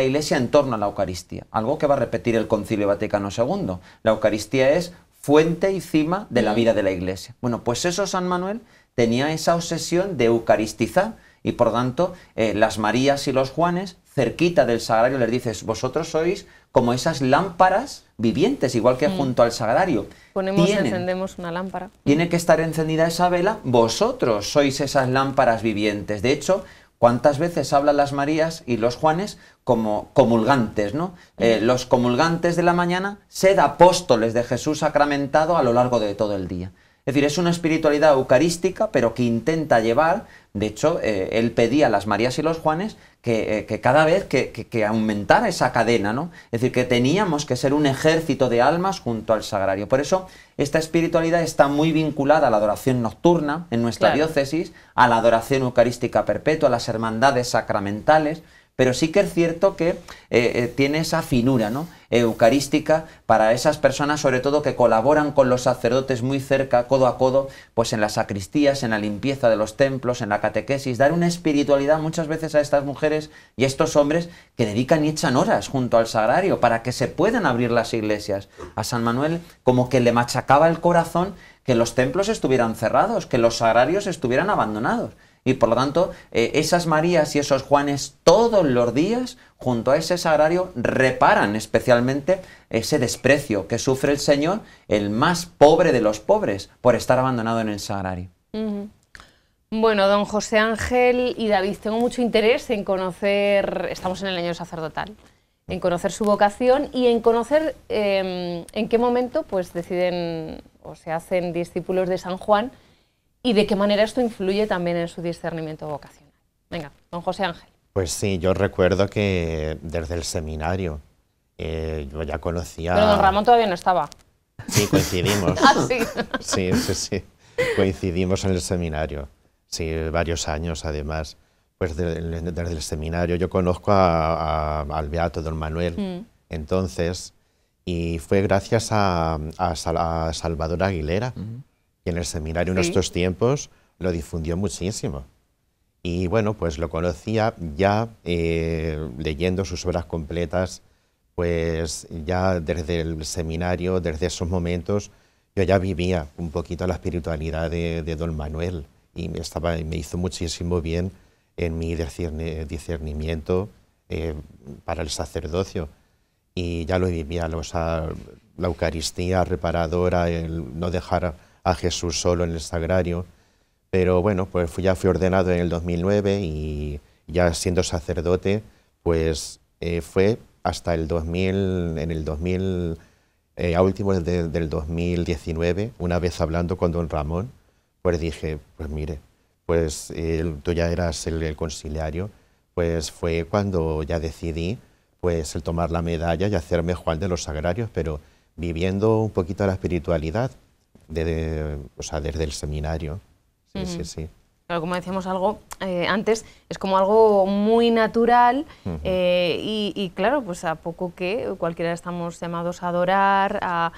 Iglesia en torno a la Eucaristía, algo que va a repetir el Concilio Vaticano II. La Eucaristía es fuente y cima de la vida de la Iglesia. Bueno, pues eso San Manuel tenía esa obsesión de eucaristizar y por tanto las Marías y los Juanes, cerquita del sagrario, les dices, vosotros sois como esas lámparas vivientes, igual que junto al sagrario. Encendemos una lámpara. Tiene que estar encendida esa vela, vosotros sois esas lámparas vivientes. De hecho, ¿cuántas veces hablan las Marías y los Juanes como comulgantes, ¿no? Los comulgantes de la mañana, sed apóstoles de Jesús sacramentado a lo largo de todo el día. Es decir, es una espiritualidad eucarística, pero que intenta llevar, de hecho, él pedía a las Marías y los Juanes que cada vez que aumentara esa cadena, ¿no? Es decir, que teníamos que ser un ejército de almas junto al sagrario. Por eso, esta espiritualidad está muy vinculada a la adoración nocturna en nuestra diócesis, a la adoración eucarística perpetua, a las hermandades sacramentales, pero sí que es cierto que tiene esa finura, ¿no?, eucarística para esas personas, sobre todo que colaboran con los sacerdotes muy cerca, codo a codo, pues en las sacristías, en la limpieza de los templos, en la catequesis, dar una espiritualidad muchas veces a estas mujeres y a estos hombres que dedican y echan horas junto al sagrario para que se puedan abrir las iglesias. A San Manuel como que le machacaba el corazón que los templos estuvieran cerrados, que los sagrarios estuvieran abandonados. Y por lo tanto, esas Marías y esos Juanes todos los días, junto a ese sagrario, reparan especialmente ese desprecio que sufre el Señor, el más pobre de los pobres, por estar abandonado en el sagrario. Bueno, don José Ángel y David, tengo mucho interés en conocer, estamos en el año sacerdotal, en conocer su vocación y en conocer en qué momento pues deciden o se hacen discípulos de San Juan, y de qué manera esto influye también en su discernimiento vocacional. Venga, don José Ángel. Pues sí, yo recuerdo que desde el seminario yo ya conocía... Pero don Ramón todavía no estaba. Sí, coincidimos. Ah, sí. Sí. Coincidimos en el seminario. Sí, varios años además. Pues desde el seminario yo conozco al beato don Manuel. Entonces, y fue gracias a Salvador Aguilera, que en el seminario en estos tiempos lo difundió muchísimo. Y bueno, pues lo conocía ya leyendo sus obras completas, pues ya desde el seminario, desde esos momentos, yo ya vivía un poquito la espiritualidad de don Manuel y me hizo muchísimo bien en mi discernimiento para el sacerdocio. Y ya lo vivía, la Eucaristía reparadora, el no dejar a Jesús solo en el sagrario. Pero bueno, pues ya fui ordenado en el 2009 y ya siendo sacerdote, pues fue hasta el 2000, a últimos del 2019, una vez hablando con don Ramón, pues dije, pues mire, pues tú ya eras el conciliario, pues fue cuando ya decidí pues el tomar la medalla y hacerme Juan de los Sagrarios, pero viviendo un poquito la espiritualidad, o sea, desde el seminario. Sí, sí, sí. Claro, como decíamos algo antes, es como algo muy natural y claro, pues a poco que cualquiera estamos llamados a adorar,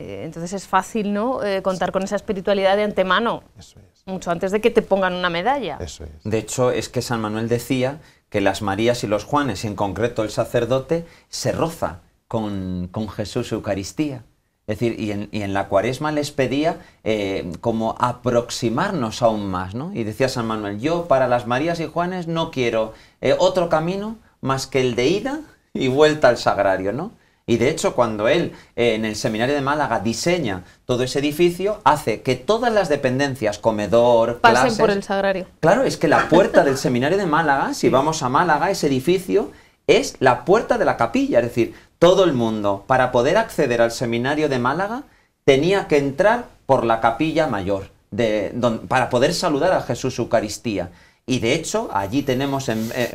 entonces es fácil, ¿no?, contar con esa espiritualidad de antemano, Eso es. mucho antes de que te pongan una medalla. Eso es. De hecho, es que San Manuel decía que las Marías y los Juanes, y en concreto el sacerdote, se roza con Jesús Eucaristía. Es decir, y en la Cuaresma les pedía como aproximarnos aún más, ¿no? Y decía San Manuel, yo para las Marías y Juanes no quiero otro camino más que el de ida y vuelta al sagrario, ¿no? Y de hecho, cuando él en el seminario de Málaga diseña todo ese edificio, hace que todas las dependencias, comedor, pasen clases, por el sagrario. Claro, es que la puerta del seminario de Málaga, si vamos a Málaga, ese edificio es la puerta de la capilla, es decir, todo el mundo, para poder acceder al seminario de Málaga, tenía que entrar por la capilla mayor, para poder saludar a Jesús Eucaristía. Y de hecho, allí tenemos,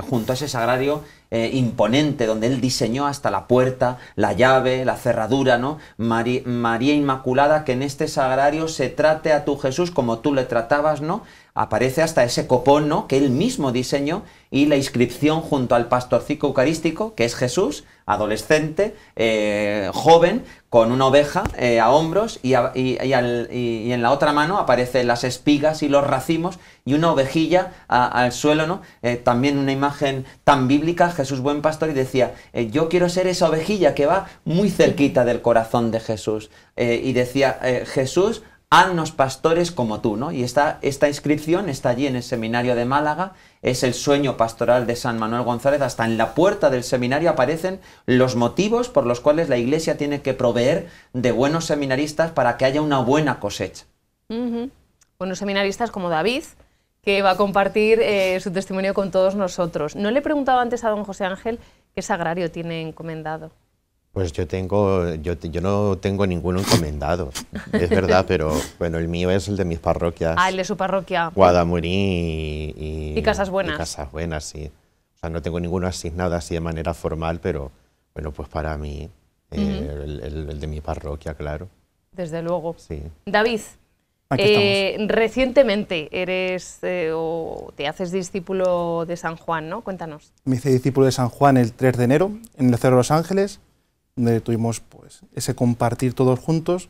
junto a ese sagrario imponente, donde él diseñó hasta la puerta, la llave, la cerradura, ¿no? María Inmaculada, que en este sagrario se trate a tu Jesús como tú le tratabas, ¿no? Aparece hasta ese copón, ¿no?, que él mismo diseñó, y la inscripción junto al pastorcico eucarístico, que es Jesús, adolescente, joven, con una oveja a hombros, y en la otra mano aparecen las espigas y los racimos, y una ovejilla al suelo, ¿no? También una imagen tan bíblica, Jesús buen pastor, y decía, yo quiero ser esa ovejilla que va muy cerquita del corazón de Jesús. Y decía, Jesús, haznos pastores como tú, ¿no? Y esta inscripción está allí en el seminario de Málaga, es el sueño pastoral de San Manuel González. Hasta en la puerta del seminario aparecen los motivos por los cuales la Iglesia tiene que proveer de buenos seminaristas para que haya una buena cosecha. Buenos seminaristas como David, que va a compartir su testimonio con todos nosotros. No le he preguntado antes a don José Ángel qué sagrario tiene encomendado. Pues yo no tengo ninguno encomendado, es verdad, pero bueno, el mío es el de mis parroquias. Ah, el de su parroquia. Guadamurí y Casas Buenas. Y Casas Buenas, sí. O sea, no tengo ninguno asignado así de manera formal, pero bueno, pues para mí, el de mi parroquia, claro. Desde luego. Sí. David, recientemente eres o te haces discípulo de San Juan, ¿no? Cuéntanos. Me hice discípulo de San Juan el 3 de enero en el Cerro de los Ángeles, donde tuvimos pues ese compartir todos juntos,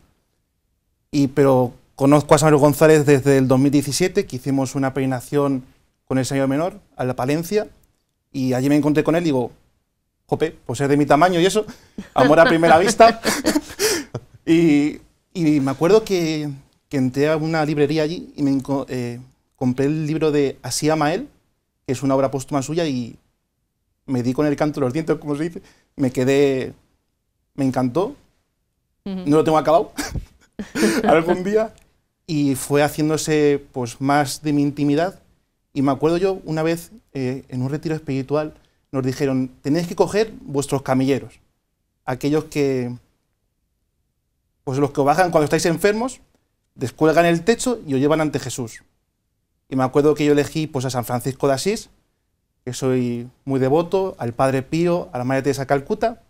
pero conozco a San Manuel González desde el 2017, que hicimos una peregrinación con el Señor Menor a la Palencia, y allí me encontré con él y digo, jope, pues es de mi tamaño y eso, amor a primera vista. y me acuerdo que entré a una librería allí y compré el libro de Así ama él, que es una obra póstuma suya, y me di con el canto de los dientes, como se dice, me encantó, no lo tengo acabado, algún día, y fue haciéndose pues más de mi intimidad. Y me acuerdo yo una vez en un retiro espiritual nos dijeron, tenéis que coger vuestros camilleros, aquellos que, pues los que os bajan cuando estáis enfermos, descuelgan el techo y os llevan ante Jesús. Y me acuerdo que yo elegí pues a San Francisco de Asís, que soy muy devoto, al Padre Pío, a la Madre Teresa de Calcuta,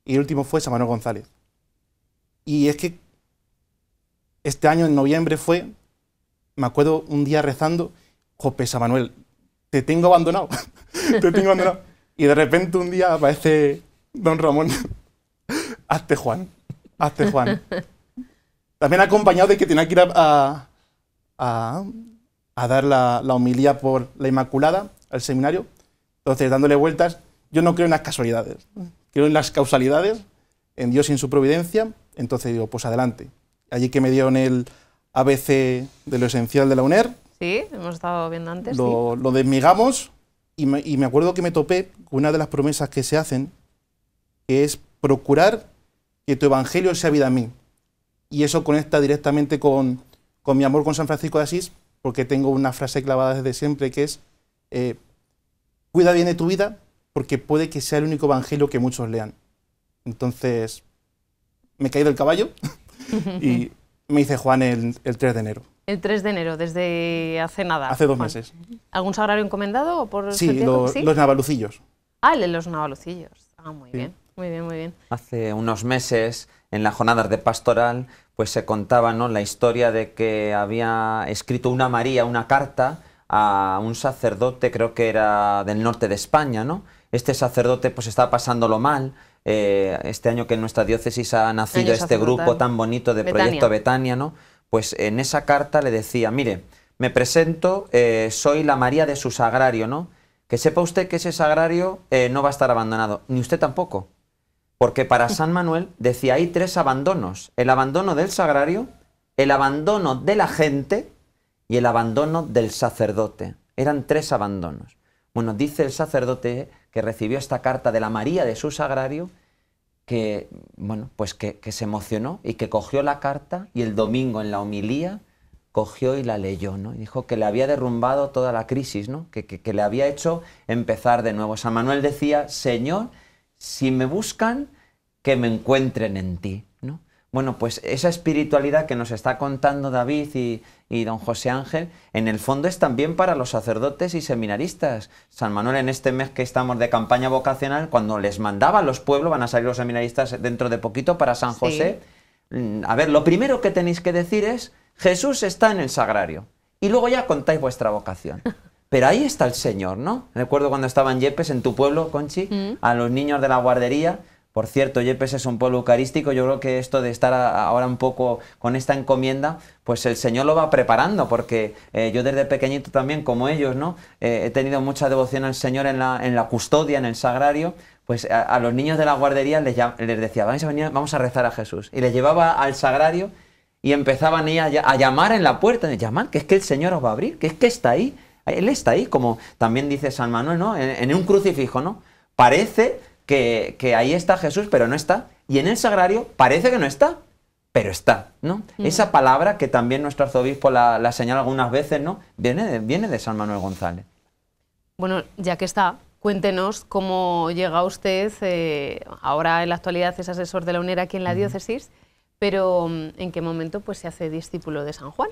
y el último fue San Manuel González. Y es que este año, en noviembre, me acuerdo un día rezando, jope, San Manuel, te tengo abandonado, te tengo abandonado. Y de repente un día aparece don Ramón, hazte Juan, hazte Juan. También acompañado de que tenía que ir a dar la homilía por la Inmaculada al seminario. Entonces, dándole vueltas, yo no creo en las casualidades, creo en las causalidades, en Dios y en su providencia. Entonces digo, pues adelante. Allí que me dieron el ABC de lo esencial de la UNER. Sí, hemos estado viendo antes. Lo desmigamos y me acuerdo que me topé con una de las promesas que se hacen, que es procurar que tu evangelio sea vida en mí. Y eso conecta directamente con mi amor con San Francisco de Asís, porque tengo una frase clavada desde siempre que es, cuida bien de tu vida, porque puede que sea el único evangelio que muchos lean. Entonces, me caí del caballo y me hice Juan el 3 de enero. El 3 de enero, desde hace nada. Hace 2 Juan. meses. ¿Algún sagrario encomendado o por Sí, Santiago? los navalucillos. Ah, el de los navalucillos. Ah, muy Sí. bien, muy bien, muy bien. Hace unos meses, en las jornadas de pastoral, pues se contaba, ¿no?, la historia de que había escrito una María una carta a un sacerdote, creo que era del norte de España, ¿no? Este sacerdote pues estaba pasándolo mal. Este año que en nuestra diócesis ha nacido Año este grupo sacerdotal. tan bonito de Betania. Proyecto Betania, ¿no? Pues en esa carta le decía, mire, me presento, soy la María de su sagrario, ¿no? Que sepa usted que ese sagrario no va a estar abandonado, ni usted tampoco. Porque para San Manuel decía, hay 3 abandonos, el abandono del sagrario, el abandono de la gente y el abandono del sacerdote. Eran 3 abandonos. Bueno, dice el sacerdote que recibió esta carta de la María de su sagrario, que, bueno, pues que se emocionó y que cogió la carta y el domingo en la homilía cogió y la leyó, ¿no? Y dijo que le había derrumbado toda la crisis, ¿no? Que le había hecho empezar de nuevo. San Manuel decía, Señor, si me buscan, que me encuentren en ti, ¿no? Bueno, pues esa espiritualidad que nos está contando David y don José Ángel, en el fondo es también para los sacerdotes y seminaristas. San Manuel, en este mes que estamos de campaña vocacional, cuando les mandaba a los pueblos, van a salir los seminaristas dentro de poquito para San José. A ver, lo primero que tenéis que decir es, Jesús está en el sagrario. Y luego ya contáis vuestra vocación. Pero ahí está el Señor, ¿no? Recuerdo cuando estaba en Yepes, en tu pueblo, Conchi, a los niños de la guardería. Por cierto, Yepes es un pueblo eucarístico. Yo creo que esto de estar ahora un poco con esta encomienda, pues el Señor lo va preparando, porque yo desde pequeñito también, como ellos, ¿no? He tenido mucha devoción al Señor en la custodia, en el sagrario. Pues a los niños de la guardería les decía, vais a venir, vamos a rezar a Jesús. Y les llevaba al sagrario y empezaban a llamar en la puerta. Llaman, que es que el Señor os va a abrir, que es que está ahí. Él está ahí, como también dice San Manuel, ¿no? En un crucifijo, ¿no? Parece que ahí está Jesús, pero no está. Y en el sagrario parece que no está, pero está, ¿no? Esa palabra que también nuestro arzobispo la señala algunas veces, ¿no? Viene de San Manuel González. Bueno, ya que está, cuéntenos cómo llega usted, ahora en la actualidad es asesor de la UNER aquí en la diócesis, pero ¿en qué momento pues se hace discípulo de San Juan?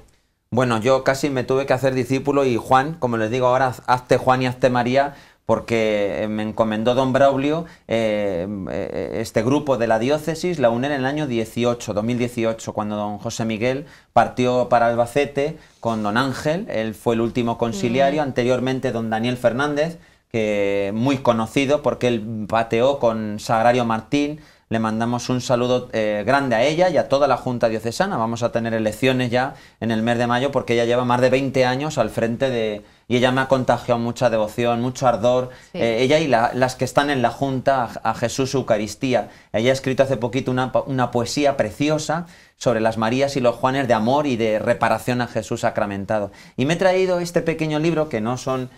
Bueno, yo casi me tuve que hacer discípulo y Juan, como les digo ahora, hazte Juan y hazte María, porque me encomendó don Braulio este grupo de la diócesis, la UNER, en el año 2018, cuando don José Miguel partió para Albacete con don Ángel. Él fue el último conciliario, anteriormente don Daniel Fernández, que muy conocido porque él pateó con Sagrario Martín. Le mandamos un saludo grande a ella y a toda la Junta Diocesana. Vamos a tener elecciones ya en el mes de mayo, porque ella lleva más de 20 años al frente de... Y ella me ha contagiado mucha devoción, mucho ardor. Sí. Ella y las que están en la Junta a Jesús Eucaristía. Ella ha escrito hace poquito una poesía preciosa sobre las Marías y los Juanes, de amor y de reparación a Jesús sacramentado. Y me he traído este pequeño libro, que no son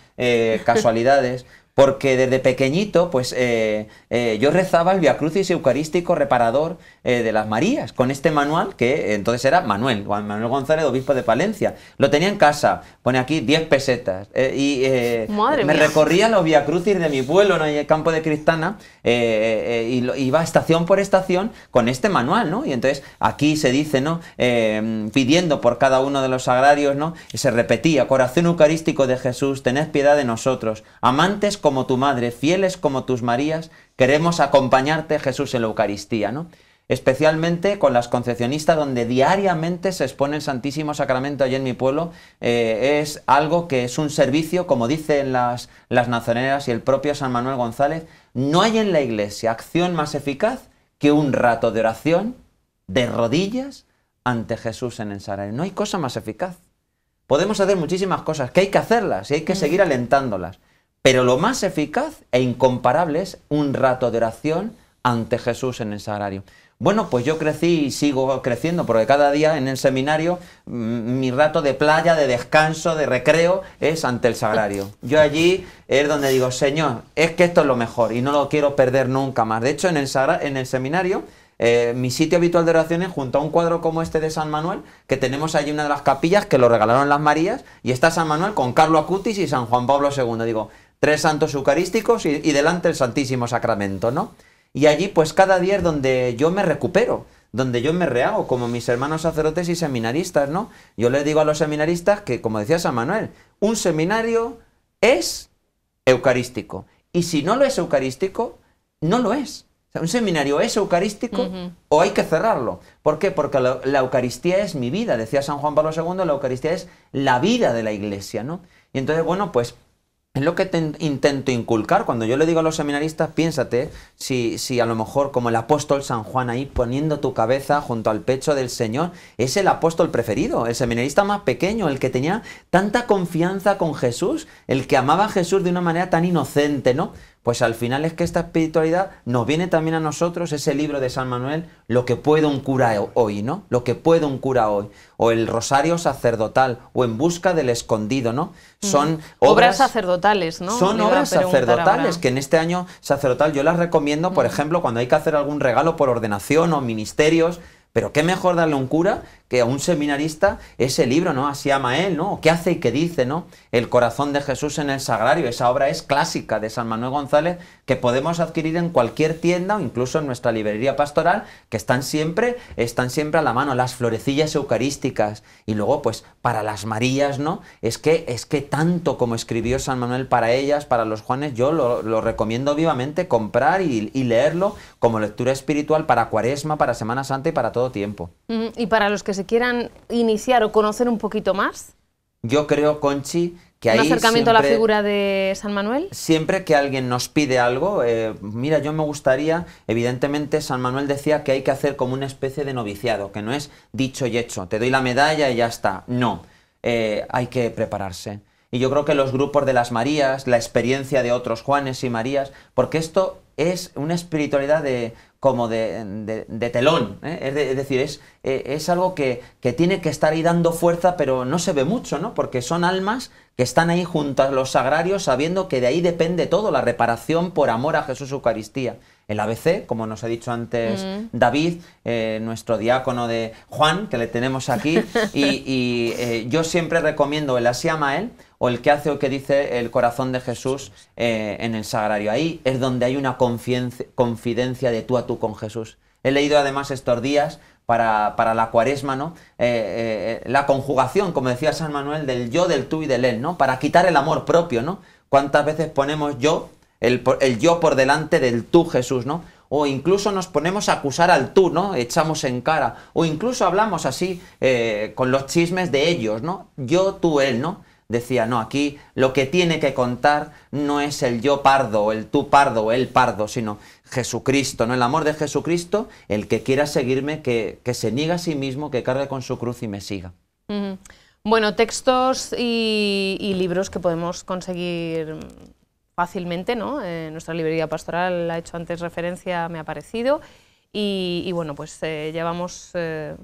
casualidades, porque desde pequeñito pues yo rezaba el Via Crucis eucarístico reparador de las Marías, con este manual, que entonces era Manuel González, obispo de Palencia. Lo tenía en casa, pone aquí 10 pesetas. Madre me mía. recorría los Via Crucis de mi pueblo, ¿no?, en el campo de Cristana, y iba estación por estación con este manual, ¿no? Y entonces aquí se dice, ¿no?, pidiendo por cada uno de los sagrarios, ¿no?, y se repetía: corazón eucarístico de Jesús, tened piedad de nosotros, amantes como tu madre, fieles como tus Marías, queremos acompañarte, Jesús, en la Eucaristía, ¿no? Especialmente con las concepcionistas, donde diariamente se expone el Santísimo Sacramento allí en mi pueblo. Es algo que es un servicio, como dicen las nazarenas y el propio San Manuel González. No hay en la Iglesia acción más eficaz que un rato de oración de rodillas ante Jesús en el sagrario. No hay cosa más eficaz. Podemos hacer muchísimas cosas, que hay que hacerlas y hay que seguir alentándolas. Pero lo más eficaz e incomparable es un rato de oración ante Jesús en el sagrario. Bueno, pues yo crecí y sigo creciendo, porque cada día en el seminario mi rato de playa, de descanso, de recreo, es ante el sagrario. Yo allí es donde digo: Señor, es que esto es lo mejor y no lo quiero perder nunca más. De hecho, en el seminario, mi sitio habitual de oración es junto a un cuadro como este de San Manuel, que tenemos allí una de las capillas que lo regalaron las Marías, y está San Manuel con Carlo Acutis y San Juan Pablo II. Digo, 3 santos eucarísticos y delante el Santísimo Sacramento, ¿no? Y allí pues cada día es donde yo me recupero, donde yo me rehago, como mis hermanos sacerdotes y seminaristas, ¿no? Yo les digo a los seminaristas que, como decía San Manuel, un seminario es eucarístico. Y si no lo es eucarístico, no lo es. O sea, un seminario es eucarístico o hay que cerrarlo. ¿Por qué? Porque la Eucaristía es mi vida. Decía San Juan Pablo II, la Eucaristía es la vida de la Iglesia, ¿no? Y entonces, bueno, pues es lo que intento inculcar. Cuando yo le digo a los seminaristas, piénsate si a lo mejor como el apóstol San Juan ahí poniendo tu cabeza junto al pecho del Señor, es el apóstol preferido, el seminarista más pequeño, el que tenía tanta confianza con Jesús, el que amaba a Jesús de una manera tan inocente, ¿no? Pues al final es que esta espiritualidad nos viene también a nosotros, ese libro de San Manuel, lo que puede un cura hoy, ¿no? Lo que puede un cura hoy. O el rosario sacerdotal, o En busca del escondido, ¿no? Son obras sacerdotales, ¿no? Son obras sacerdotales que en este año sacerdotal yo las recomiendo, por ejemplo, cuando hay que hacer algún regalo por ordenación o ministerios. Pero qué mejor darle a un cura que a un seminarista ese libro, ¿no? Así ama él, ¿no? ¿Qué hace y qué dice, ¿no? El corazón de Jesús en el sagrario. Esa obra es clásica de San Manuel González que podemos adquirir en cualquier tienda o incluso en nuestra librería pastoral, que están siempre a la mano. Las florecillas eucarísticas. Y luego, pues, para las Marías, ¿no? Es que tanto como escribió San Manuel para ellas, para los Juanes, yo lo recomiendo vivamente comprar y leerlo como lectura espiritual para Cuaresma, para Semana Santa y para todo tiempo. Y para los que se quieran iniciar o conocer un poquito más, yo creo, Conchi, que un ahí acercamiento a la figura de San Manuel. Siempre que alguien nos pide algo, mira, yo me gustaría, evidentemente San Manuel decía que hay que hacer como una especie de noviciado, que no es dicho y hecho, te doy la medalla y ya está. No, hay que prepararse. Y yo creo que los grupos de las Marías, la experiencia de otros Juanes y Marías, porque esto es una espiritualidad como de telón, ¿eh? Es decir, es algo que tiene que estar ahí dando fuerza, pero no se ve mucho, ¿no? Porque son almas que están ahí junto a los sagrarios sabiendo que de ahí depende todo, la reparación por amor a Jesús Eucaristía. El ABC, como nos ha dicho antes David, nuestro diácono de Juan, que le tenemos aquí, y yo siempre recomiendo el Así ama él, o el que hace o que dice el corazón de Jesús en el sagrario. Ahí es donde hay una confidencia de tú a tú con Jesús. He leído además estos días para la Cuaresma, ¿no? La conjugación, como decía San Manuel, del yo, del tú y del él, ¿no? Para quitar el amor propio, ¿no? ¿Cuántas veces ponemos yo, el yo por delante del tú, Jesús, ¿no? O incluso nos ponemos a acusar al tú, ¿no? Echamos en cara. O incluso hablamos así con los chismes de ellos, ¿no? Yo, tú, él, ¿no? Decía, no, aquí lo que tiene que contar no es el yo pardo, o el tú pardo, o él pardo, sino Jesucristo, ¿no? El amor de Jesucristo, el que quiera seguirme, que se niegue a sí mismo, que cargue con su cruz y me siga. Bueno, textos y libros que podemos conseguir fácilmente, ¿no? Nuestra librería pastoral ha hecho antes referencia, me ha parecido. Y bueno, pues ya vamos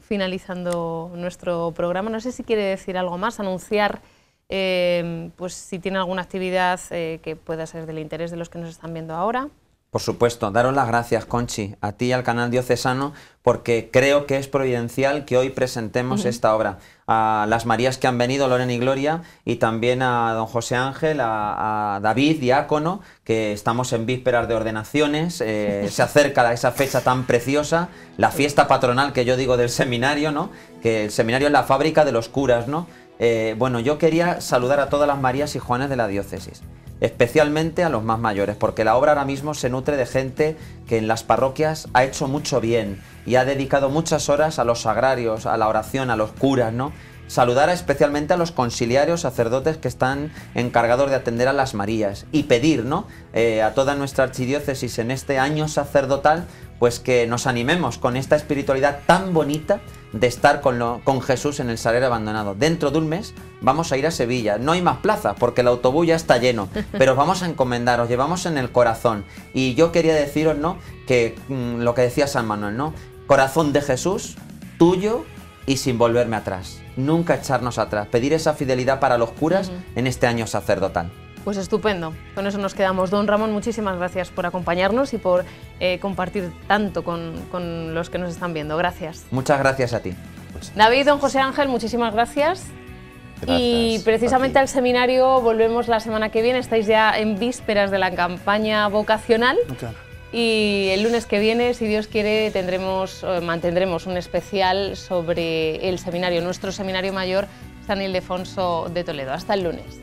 finalizando nuestro programa. No sé si quiere decir algo más, anunciar pues si tiene alguna actividad que pueda ser del interés de los que nos están viendo ahora. Por supuesto, daros las gracias, Conchi, a ti y al canal diocesano, porque creo que es providencial que hoy presentemos esta obra. A las Marías que han venido, Lorena y Gloria, y también a don José Ángel, a David, diácono, que estamos en vísperas de ordenaciones, se acerca a esa fecha tan preciosa, la fiesta patronal que yo digo del seminario, ¿no? Que el seminario es la fábrica de los curas, ¿no? Bueno, yo quería saludar a todas las Marías y Juanes de la diócesis, especialmente a los más mayores, porque la obra ahora mismo se nutre de gente que en las parroquias ha hecho mucho bien y ha dedicado muchas horas a los sagrarios, a la oración, a los curas, ¿no? Saludar especialmente a los conciliarios sacerdotes que están encargados de atender a las Marías y pedir, ¿no? A toda nuestra archidiócesis en este año sacerdotal, pues que nos animemos con esta espiritualidad tan bonita de estar con Jesús en el sagrario abandonado. Dentro de un mes vamos a ir a Sevilla, no hay más plazas porque el autobús ya está lleno, pero vamos a encomendar, os llevamos en el corazón. Y yo quería deciros, ¿no? Que lo que decía San Manuel, ¿no? Corazón de Jesús, tuyo y sin volverme atrás. Nunca echarnos atrás, pedir esa fidelidad para los curas en este año sacerdotal. Pues estupendo, con eso nos quedamos. Don Ramón, muchísimas gracias por acompañarnos y por compartir tanto con los que nos están viendo. Gracias. Muchas gracias a ti. David, don José Ángel, muchísimas gracias. Y precisamente al seminario volvemos la semana que viene. Estáis ya en vísperas de la campaña vocacional. Claro. Y el lunes que viene, si Dios quiere, mantendremos un especial sobre el seminario, nuestro seminario mayor San Ildefonso de Toledo. Hasta el lunes.